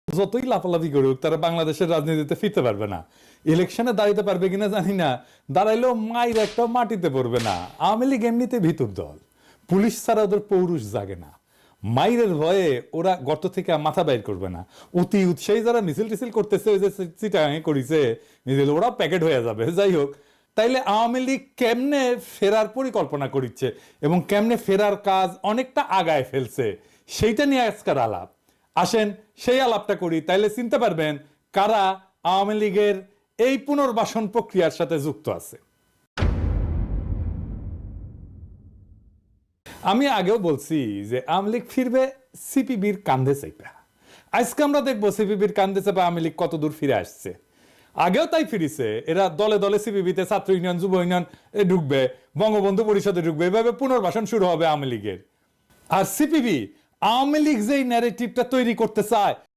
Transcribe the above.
যতই লাফালাফি করুক তারা বাংলাদেশের রাজনীতিতে ফিরতে পারবে না। ইলেকশনে দাঁড়াইতে পারবে কিনা জানি না, দাঁড়াইলেও মায়ের একটা মাটিতে পড়বে না। আওয়ামী লীগ এমনিতে ভিতর দল, পুলিশ ছাড়া ওদের পৌরুষ জাগে না। মাইরের ভয়ে ওরা গর্ত থেকে মাথা বাইর করবে না। অতি উৎসাহী যারা মিছিল টিছিল করতেছে, ওই যে চিটাগাঙে করিছে মিছিল, ওরা প্যাকেট হয়ে যাবে। যাই হোক, তাইলে আওয়ামী লীগ কেমনে ফেরার পরিকল্পনা করিচ্ছে এবং কেমনে ফেরার কাজ অনেকটা আগায় ফেলছে, সেইটা নিয়ে আজকের আলাপ। আসেন সেই আলাপটা করি, তাইলে চিনতে পারবেন কারা আওয়ামী লীগের এই পুনর্বাসন প্রক্রিয়ার সাথে যুক্ত আছে। আমি আগেও বলছি যে আওয়ামী লীগ ফিরবে সিপিবির কান্ধে চেপে। আজকে আমরা দেখবো সিপিবির কান্ধে চেপে আওয়ামী লীগ কত দূর ফিরে আসছে। আগেও তাই ফিরেছে, এরা দলে দলে সিপিবিতে ছাত্র ইউনিয়ন, যুব ইউনিয়ন ঢুকবে, বঙ্গবন্ধু পরিষদে ঢুকবে, এভাবে পুনর্বাসন শুরু হবে আওয়ামী লীগের। আর সিপিবি আওয়ামী লীগ যেই ন্যারেটিভটা তৈরি করতে চায়